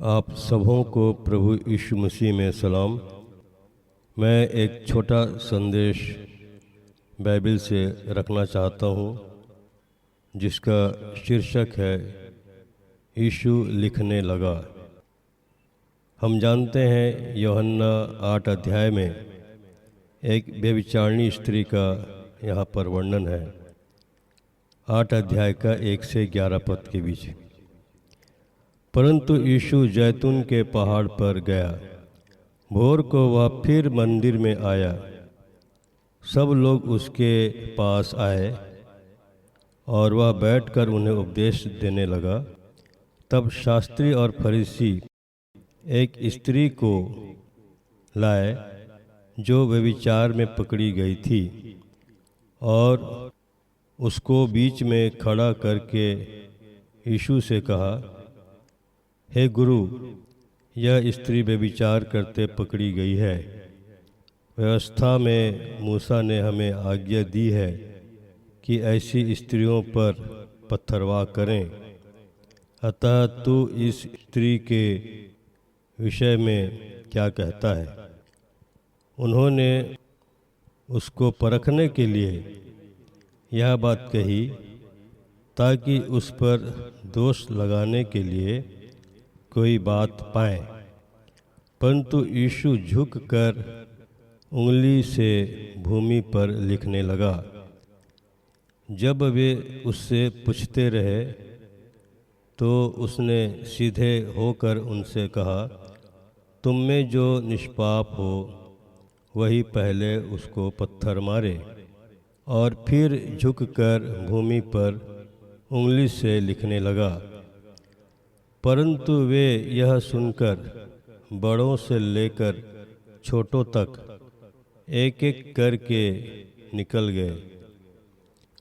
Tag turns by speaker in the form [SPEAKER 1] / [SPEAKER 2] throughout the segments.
[SPEAKER 1] आप सबों को प्रभु यीशु मसीह में सलाम। मैं एक छोटा संदेश बाइबल से रखना चाहता हूँ जिसका शीर्षक है यीशु लिखने लगा। हम जानते हैं यूहन्ना 8 अध्याय में एक व्यभिचारिणी स्त्री का यहाँ पर वर्णन है। 8 अध्याय का 1 से 11 पद के बीच। परंतु यीशु जैतून के पहाड़ पर गया। भोर को वह फिर मंदिर में आया। सब लोग उसके पास आए और वह बैठकर उन्हें उपदेश देने लगा। तब शास्त्री और फरीसी एक स्त्री को लाए जो व्यभिचार में पकड़ी गई थी और उसको बीच में खड़ा करके यीशु से कहा, हे गुरु, यह स्त्री व्यभिचार करते पकड़ी गई है। व्यवस्था में मूसा ने हमें आज्ञा दी है कि ऐसी स्त्रियों पर पत्थरवाह करें। अतः तू इस स्त्री के विषय में क्या कहता है? उन्होंने उसको परखने के लिए यह बात कही ताकि उस पर दोष लगाने के लिए कोई बात पाए। परंतु यीशु झुककर उंगली से भूमि पर लिखने लगा। जब वे उससे पूछते रहे तो उसने सीधे होकर उनसे कहा, तुम में जो निष्पाप हो वही पहले उसको पत्थर मारे। और फिर झुककर भूमि पर उंगली से लिखने लगा। परंतु वे यह सुनकर बड़ों से लेकर छोटों तक एक एक करके निकल गए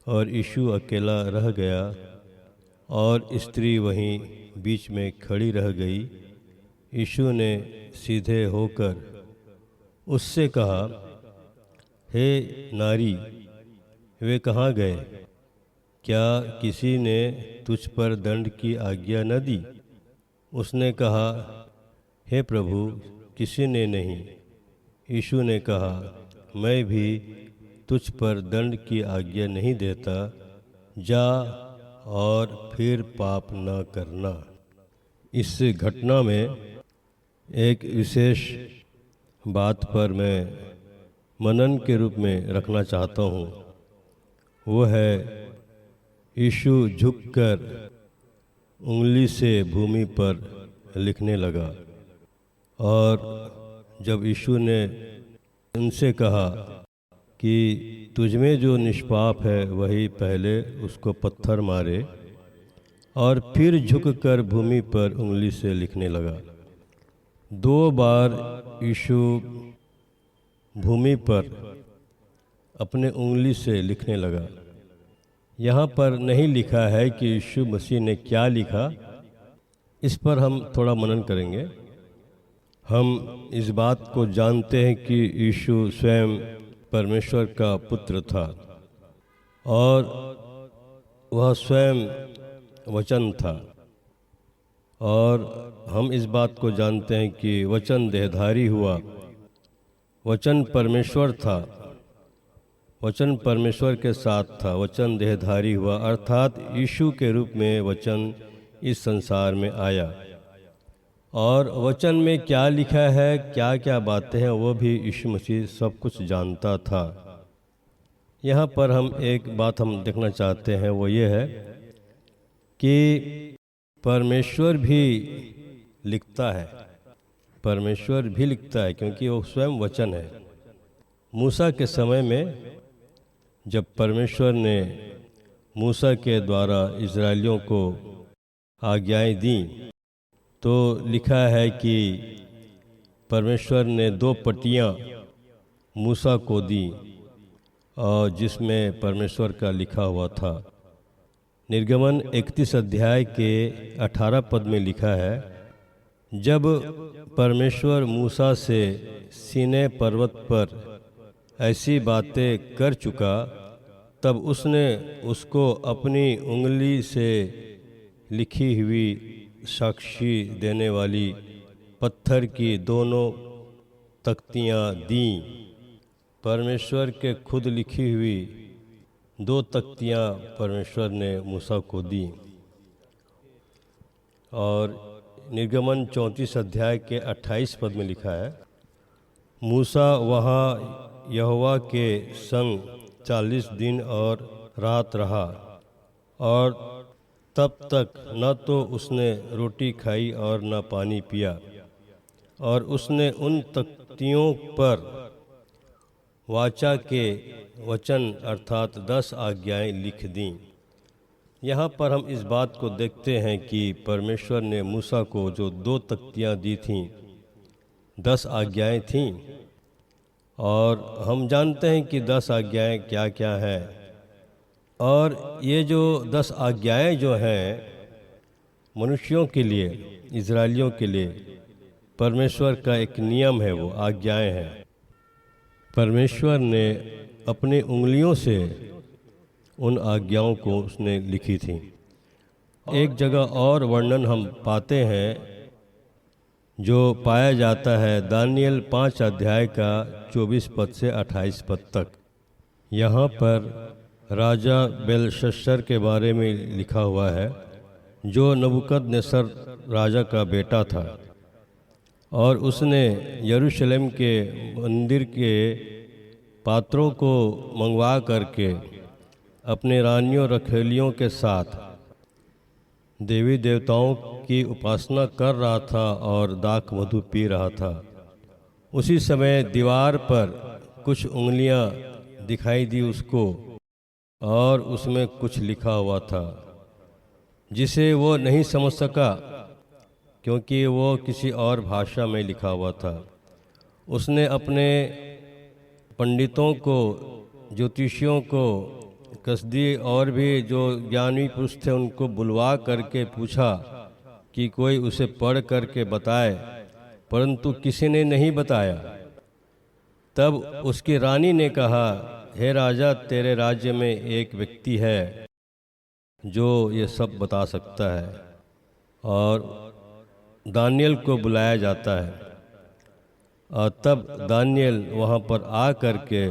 [SPEAKER 1] और यीशु अकेला रह गया और स्त्री वहीं बीच में खड़ी रह गई। यीशु ने सीधे होकर उससे कहा, हे नारी, वे कहाँ गए? क्या किसी ने तुझ पर दंड की आज्ञा न दी? उसने कहा, हे प्रभु, किसी ने नहीं। यीशु ने कहा, मैं भी तुझ पर दंड की आज्ञा नहीं देता। जा और फिर पाप न करना। इस घटना में एक विशेष बात पर मैं मनन के रूप में रखना चाहता हूँ। वो है यीशु झुककर उंगली से भूमि पर लिखने लगा। और जब यीशु ने उनसे कहा कि तुझमें जो निष्पाप है वही पहले उसको पत्थर मारे, और फिर झुककर भूमि पर उंगली से लिखने लगा। 2 बार यीशु भूमि पर अपने उंगली से लिखने लगा। यहाँ पर नहीं लिखा है कि यीशु मसीह ने क्या लिखा। इस पर हम थोड़ा मनन करेंगे। हम इस बात को जानते हैं कि यीशु स्वयं परमेश्वर का पुत्र था और वह स्वयं वचन था। और हम इस बात को जानते हैं कि वचन देहधारी हुआ। वचन परमेश्वर था, वचन परमेश्वर के साथ था। वचन देहधारी हुआ अर्थात यीशु के रूप में वचन इस संसार में आया। और वचन में क्या लिखा है, क्या क्या बातें हैं, वो भी यीशु मसीह सब कुछ जानता था। यहाँ पर हम एक बात हम देखना चाहते हैं, वो ये है कि परमेश्वर भी लिखता है। परमेश्वर भी लिखता है क्योंकि वो स्वयं वचन है। मूसा के समय में जब परमेश्वर ने मूसा के द्वारा इजरायलियों को आज्ञाएं दी तो लिखा है कि परमेश्वर ने 2 पट्टियाँ मूसा को दी और जिसमें परमेश्वर का लिखा हुआ था। निर्गमन 31 अध्याय के 18 पद में लिखा है, जब परमेश्वर मूसा से सीनै पर्वत पर ऐसी बातें कर चुका तब उसने उसको अपनी उंगली से लिखी हुई साक्षी देने वाली पत्थर की दोनों तख्तियाँ दीं। परमेश्वर के खुद लिखी हुई 2 तख्तियाँ परमेश्वर ने मूसा को दी। और निर्गमन 34 अध्याय के 28 पद में लिखा है, मूसा वहाँ यहोवा के संग 40 दिन और रात रहा, और तब तक न तो उसने रोटी खाई और न पानी पिया। और उसने उन तख्तियों पर वाचा के वचन अर्थात 10 आज्ञाएं लिख दीं। यहाँ पर हम इस बात को देखते हैं कि परमेश्वर ने मूसा को जो 2 तख्तियाँ दी थीं, 10 आज्ञाएं थीं। और हम जानते हैं कि 10 आज्ञाएं क्या क्या हैं। और ये जो 10 आज्ञाएं जो हैं मनुष्यों के लिए, इजरायलियों के लिए परमेश्वर का एक नियम है, वो आज्ञाएं हैं। परमेश्वर ने अपनी उंगलियों से उन आज्ञाओं को उसने लिखी थी। एक जगह और वर्णन हम पाते हैं जो पाया जाता है दानियल 5 अध्याय का 24 पद से 28 पद तक। यहाँ पर राजा बेलशस्सर के बारे में लिखा हुआ है, जो नबूकदनेस्सर राजा का बेटा था। और उसने यरूशलेम के मंदिर के पात्रों को मंगवा करके अपने रानियों रखेलियों के साथ देवी देवताओं की उपासना कर रहा था और दाख मधु पी रहा था। उसी समय दीवार पर कुछ उंगलियां दिखाई दी उसको, और उसमें कुछ लिखा हुआ था जिसे वो नहीं समझ सका, क्योंकि वो किसी और भाषा में लिखा हुआ था। उसने अपने पंडितों को, ज्योतिषियों को, कसदी और भी जो ज्ञानी पुरुष थे उनको बुलवा करके पूछा कि कोई उसे पढ़ करके बताए, परंतु किसी ने नहीं बताया। तब उसकी रानी ने कहा, हे राजा, तेरे राज्य में एक व्यक्ति है जो ये सब बता सकता है। और दानियल को बुलाया जाता है। और तब दानियल वहाँ पर आ करके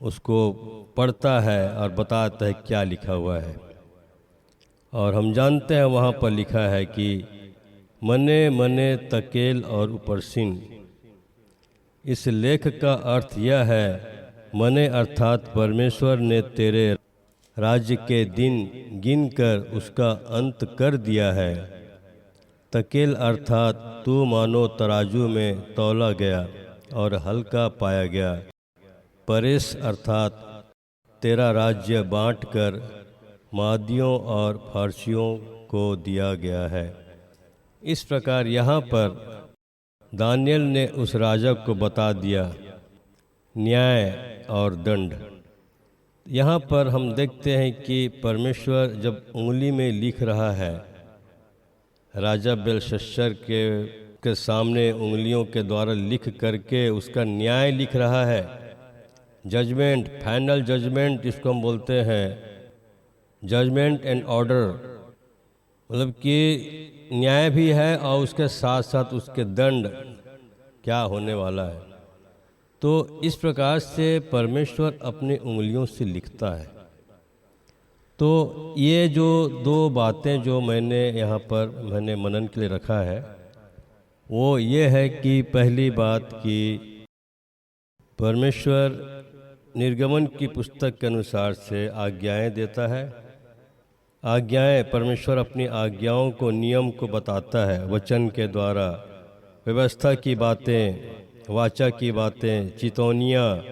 [SPEAKER 1] उसको पढ़ता है और बताता है क्या लिखा हुआ है। और हम जानते हैं वहाँ पर लिखा है कि मने मने तकेल और उपरसिन। इस लेख का अर्थ यह है, मने अर्थात परमेश्वर ने तेरे राज्य के दिन गिनकर उसका अंत कर दिया है। तकेल अर्थात तू मानो तराजू में तौला गया और हल्का पाया गया। परेश अर्थात तेरा राज्य बांटकर मादियों और फारसियों को दिया गया है। इस प्रकार यहाँ पर दानियल ने उस राजा को बता दिया न्याय और दंड। यहाँ पर हम देखते हैं कि परमेश्वर जब उंगली में लिख रहा है, राजा बेलशस्सर के सामने उंगलियों के द्वारा लिख करके उसका न्याय लिख रहा है। जजमेंट, फाइनल जजमेंट जिसको हम बोलते हैं, जजमेंट एंड ऑर्डर, मतलब कि न्याय भी है और उसके साथ साथ उसके दंड क्या होने वाला है। तो इस प्रकार से परमेश्वर अपनी उंगलियों से लिखता है। तो ये जो 2 बातें जो मैंने यहाँ पर मनन के लिए रखा है, वो ये है कि पहली बात कि परमेश्वर निर्गमन की पुस्तक के अनुसार से आज्ञाएं देता है। आज्ञाएं, परमेश्वर अपनी आज्ञाओं को, नियम को बताता है वचन के द्वारा। व्यवस्था की बातें, वाचा की बातें, चितौनियाँ,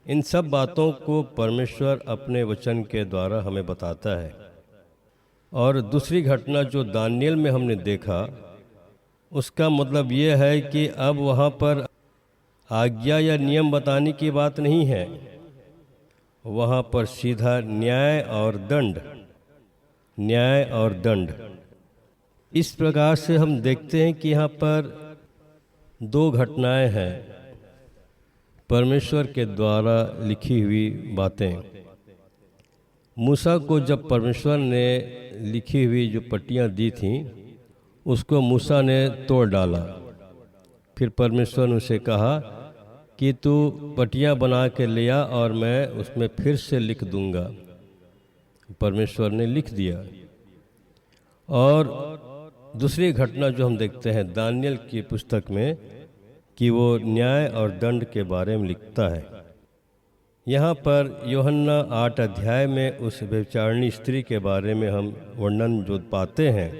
[SPEAKER 1] इन सब बातों को परमेश्वर अपने वचन के द्वारा हमें बताता है। और दूसरी घटना जो दानियल में हमने देखा, उसका मतलब ये है कि अब वहाँ पर आज्ञा या नियम बताने की बात नहीं है, वहाँ पर सीधा न्याय और दंड, न्याय और दंड। इस प्रकार से हम देखते हैं कि यहाँ पर 2 घटनाएं हैं परमेश्वर के द्वारा लिखी हुई बातें। मूसा को जब परमेश्वर ने लिखी हुई जो पट्टियाँ दी थीं उसको मूसा ने तोड़ डाला। फिर परमेश्वर ने उसे कहा कि तू पट्टियाँ बना के ले आ और मैं उसमें फिर से लिख दूंगा। परमेश्वर ने लिख दिया। और दूसरी घटना जो हम देखते हैं दानियल की पुस्तक में कि वो न्याय और दंड के बारे में लिखता है। यहाँ पर यूहन्ना 8 अध्याय में उस व्यभिचारिणी स्त्री के बारे में हम वर्णन जो पाते हैं,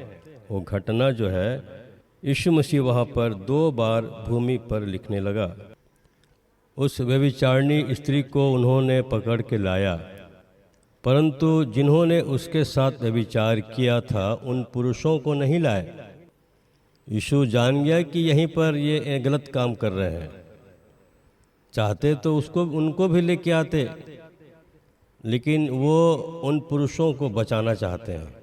[SPEAKER 1] वो घटना जो है यीशु मसीह वहाँ पर 2 बार भूमि पर लिखने लगा। उस व्यभिचारिणी स्त्री को उन्होंने पकड़ के लाया, परंतु जिन्होंने उसके साथ व्यभिचार किया था उन पुरुषों को नहीं लाए। यीशु जान गया कि यहीं पर ये गलत काम कर रहे हैं। चाहते तो उनको भी लेके आते, लेकिन वो उन पुरुषों को बचाना चाहते हैं,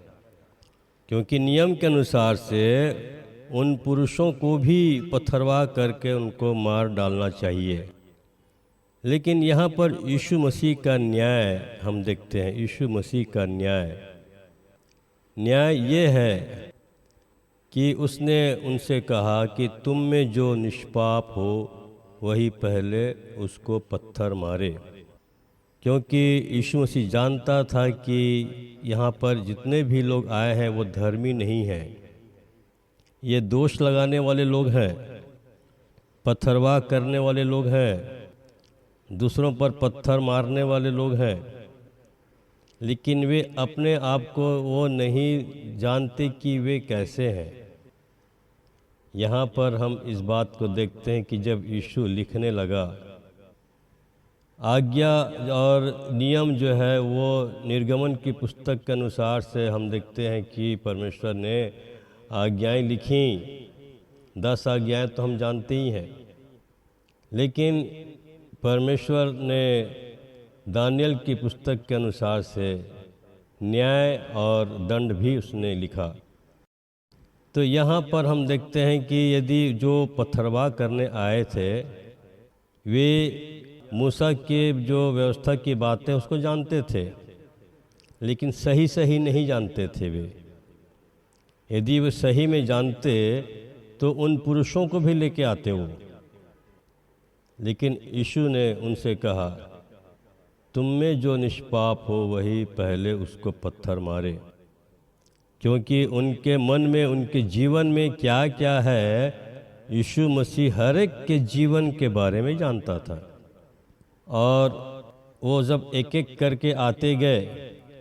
[SPEAKER 1] क्योंकि नियम के अनुसार से उन पुरुषों को भी पथरवा करके उनको मार डालना चाहिए। लेकिन यहाँ पर यीशु मसीह का न्याय हम देखते हैं। यीशु मसीह का न्याय ये है कि उसने उनसे कहा कि तुम में जो निष्पाप हो वही पहले उसको पत्थर मारे, क्योंकि यीशु मसीह जानता था कि यहाँ पर जितने भी लोग आए हैं वो धर्मी नहीं हैं। ये दोष लगाने वाले लोग हैं, पत्थरवाह करने वाले लोग हैं, दूसरों पर पत्थर मारने वाले लोग हैं, लेकिन वे अपने आप को वो नहीं जानते कि वे कैसे हैं। यहाँ पर हम इस बात को देखते हैं कि जब यीशु लिखने लगा, आज्ञा और नियम जो है वो निर्गमन की पुस्तक के अनुसार से हम देखते हैं कि परमेश्वर ने आज्ञाएं लिखी। 10 आज्ञाएं तो हम जानते ही हैं, लेकिन परमेश्वर ने दानियल की पुस्तक के अनुसार से न्याय और दंड भी उसने लिखा। तो यहाँ पर हम देखते हैं कि यदि जो पत्थरवाह करने आए थे वे मूसा के जो व्यवस्था की बातें उसको जानते थे, लेकिन सही नहीं जानते थे वे। यदि वे सही में जानते तो उन पुरुषों को भी लेके आते वो। लेकिन यीशु ने उनसे कहा, तुम में जो निष्पाप हो वही पहले उसको पत्थर मारे, क्योंकि उनके मन में, उनके जीवन में क्या क्या है, यीशु मसीह हर एक के जीवन के बारे में जानता था। और वो जब एक एक करके आते गए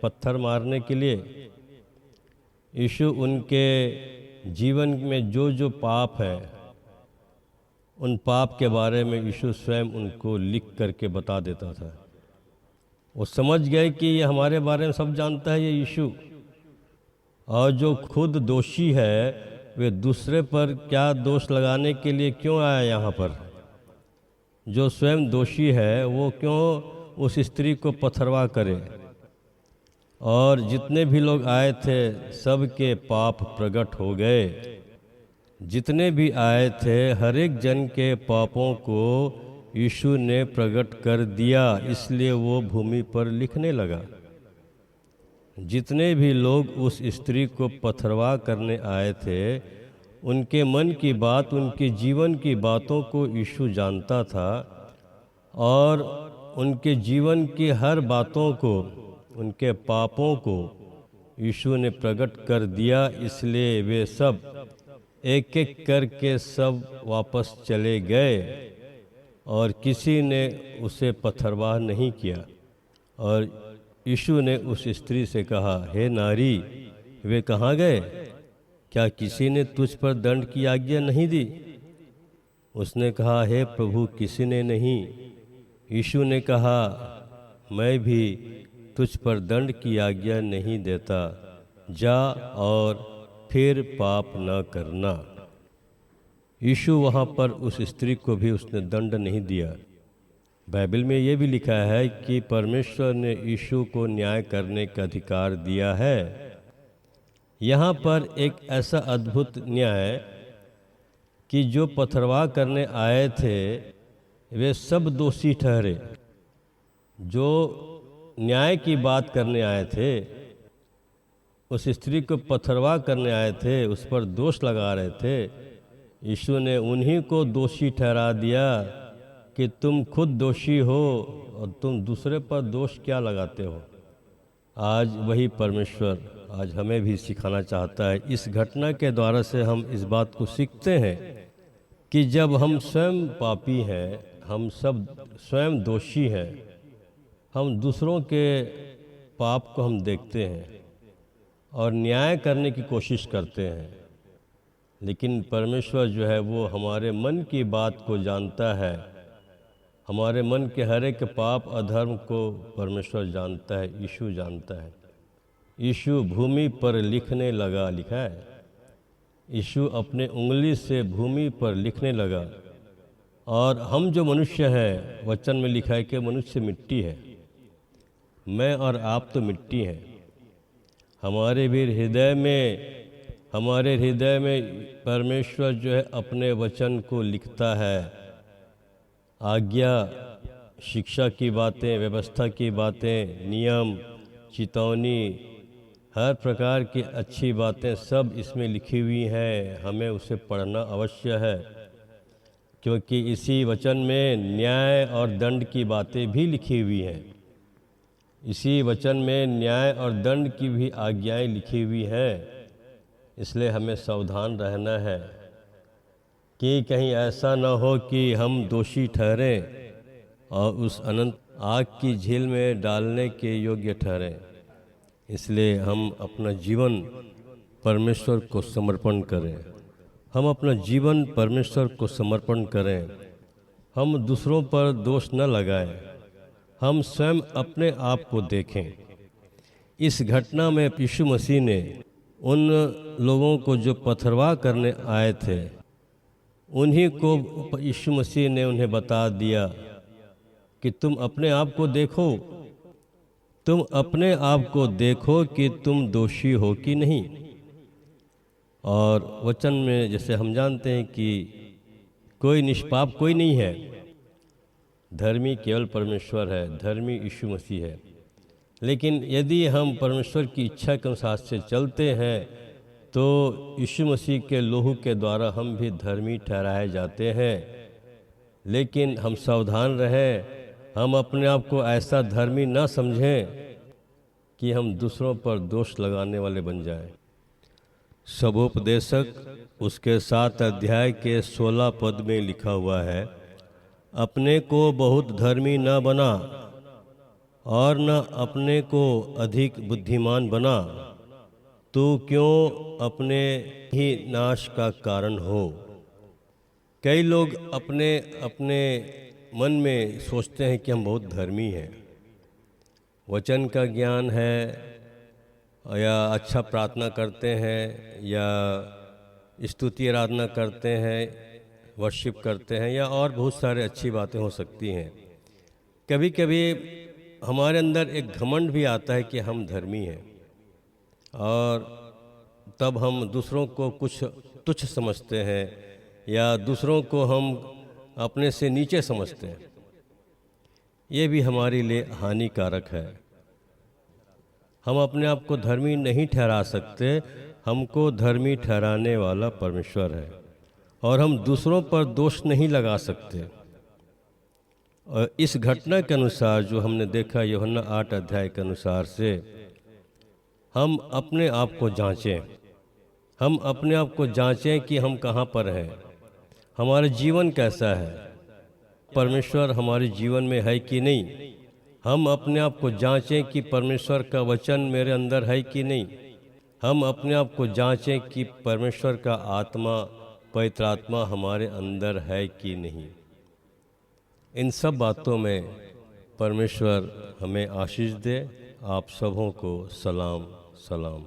[SPEAKER 1] पत्थर मारने के लिए, यीशु उनके जीवन में जो जो पाप है उन पाप के बारे में यीशु स्वयं उनको लिख करके बता देता था। वो समझ गए कि ये हमारे बारे में सब जानता है ये यीशु, और जो खुद दोषी है वे दूसरे पर क्या दोष लगाने के लिए क्यों आया यहाँ पर। जो स्वयं दोषी है वो क्यों उस स्त्री को पथरवाह करे। और जितने भी लोग आए थे सबके पाप प्रकट हो गए। जितने भी आए थे हर एक जन के पापों को यीशु ने प्रकट कर दिया, इसलिए वो भूमि पर लिखने लगा। जितने भी लोग उस स्त्री को पथरवाह करने आए थे उनके मन की बात, उनके जीवन की बातों को यीशु जानता था, और उनके जीवन की हर बातों को, उनके पापों को यीशु ने प्रकट कर दिया। इसलिए वे सब एक एक करके सब वापस चले गए और किसी ने उसे पथरवाह नहीं किया। और यीशु ने उस स्त्री से कहा, हे नारी, वे कहाँ गए? क्या किसी ने तुझ पर दंड की आज्ञा नहीं दी? उसने कहा, हे प्रभु, किसी ने नहीं। यीशु ने कहा, मैं भी तुझ पर दंड की आज्ञा नहीं देता, जा और फिर पाप न करना। यीशु वहाँ पर उस स्त्री को भी उसने दंड नहीं दिया। बाइबल में ये भी लिखा है कि परमेश्वर ने यीशु को न्याय करने का अधिकार दिया है। यहाँ पर एक ऐसा अद्भुत न्याय कि जो पथरवाह करने आए थे वे सब दोषी ठहरे। जो न्याय की बात करने आए थे उस स्त्री को पथरवा करने आए थे, उस पर दोष लगा रहे थे, यीशु ने उन्हीं को दोषी ठहरा दिया कि तुम खुद दोषी हो और तुम दूसरे पर दोष क्या लगाते हो। आज वही परमेश्वर आज हमें भी सिखाना चाहता है। इस घटना के द्वारा से हम इस बात को सीखते हैं कि जब हम स्वयं पापी हैं, हम सब स्वयं दोषी हैं, हम दूसरों के पाप को हम देखते हैं और न्याय करने की कोशिश करते हैं, लेकिन परमेश्वर जो है वो हमारे मन की बात को जानता है। हमारे मन के हर एक पाप अधर्म को परमेश्वर जानता है, यीशु जानता है। यीशु भूमि पर लिखने लगा, लिखा है, यीशु अपने उंगली से भूमि पर लिखने लगा। और हम जो मनुष्य हैं, वचन में लिखा है कि मनुष्य मिट्टी है, मैं और आप तो मिट्टी हैं। हमारे हृदय में परमेश्वर जो है अपने वचन को लिखता है। आज्ञा, शिक्षा की बातें, व्यवस्था की बातें, नियम, चेतावनी, हर प्रकार की अच्छी बातें सब इसमें लिखी हुई हैं। हमें उसे पढ़ना अवश्य है, क्योंकि इसी वचन में न्याय और दंड की बातें भी लिखी हुई हैं। इसी वचन में न्याय और दंड की भी आज्ञाएं लिखी हुई हैं। इसलिए हमें सावधान रहना है कि कहीं ऐसा न हो कि हम दोषी ठहरें और उस अनंत आग की झील में डालने के योग्य ठहरें। इसलिए हम अपना जीवन परमेश्वर को समर्पण करें। हम अपना जीवन परमेश्वर को समर्पण करें। हम दूसरों पर दोष न लगाएं, हम स्वयं अपने आप को देखें। इस घटना में यीशु मसीह ने उन लोगों को जो पथरवा करने आए थे, उन्हीं को यीशु मसीह ने उन्हें बता दिया कि तुम अपने आप को देखो, तुम अपने आप को देखो कि तुम दोषी हो कि नहीं। और वचन में जैसे हम जानते हैं कि कोई निष्पाप कोई नहीं है, धर्मी केवल परमेश्वर है, धर्मी यीशु मसीह है। लेकिन यदि हम परमेश्वर की इच्छा के अनुसार से चलते हैं तो यीशु मसीह के लोहू के द्वारा हम भी धर्मी ठहराए जाते हैं। लेकिन हम सावधान रहें, हम अपने आप को ऐसा धर्मी न समझें कि हम दूसरों पर दोष लगाने वाले बन जाएं। सबोपदेशक उसके 7 अध्याय के 16 पद में लिखा हुआ है, अपने को बहुत धर्मी न बना और न अपने को अधिक बुद्धिमान बना, तू क्यों अपने ही नाश का कारण हो। कई लोग अपने अपने मन में सोचते हैं कि हम बहुत धर्मी हैं, वचन का ज्ञान है, या अच्छा प्रार्थना करते हैं, या स्तुति आराधना करते हैं, वर्शिप करते हैं, या और बहुत सारे अच्छी बातें हो सकती हैं। कभी कभी हमारे अंदर एक घमंड भी आता है कि हम धर्मी हैं, और तब हम दूसरों को कुछ तुच्छ समझते हैं या दूसरों को हम अपने से नीचे समझते हैं। ये भी हमारे लिए हानिकारक है। हम अपने आप को धर्मी नहीं ठहरा सकते, हमको धर्मी ठहराने वाला परमेश्वर है, और हम दूसरों पर दोष नहीं लगा सकते। और इस घटना के अनुसार जो हमने देखा यूहन्ना 8 अध्याय के अनुसार से, हम अपने आप को जांचें, हम अपने आप को जांचें कि हम कहाँ पर हैं, हमारा जीवन कैसा है, परमेश्वर हमारे जीवन में है कि नहीं। हम अपने आप को जांचें कि परमेश्वर का वचन मेरे अंदर है कि नहीं। हम अपने आप को जांचें कि परमेश्वर का आत्मा, पवित्र आत्मा हमारे अंदर है कि नहीं। इन सब बातों में परमेश्वर हमें आशीष दे। आप सबों को सलाम सलाम।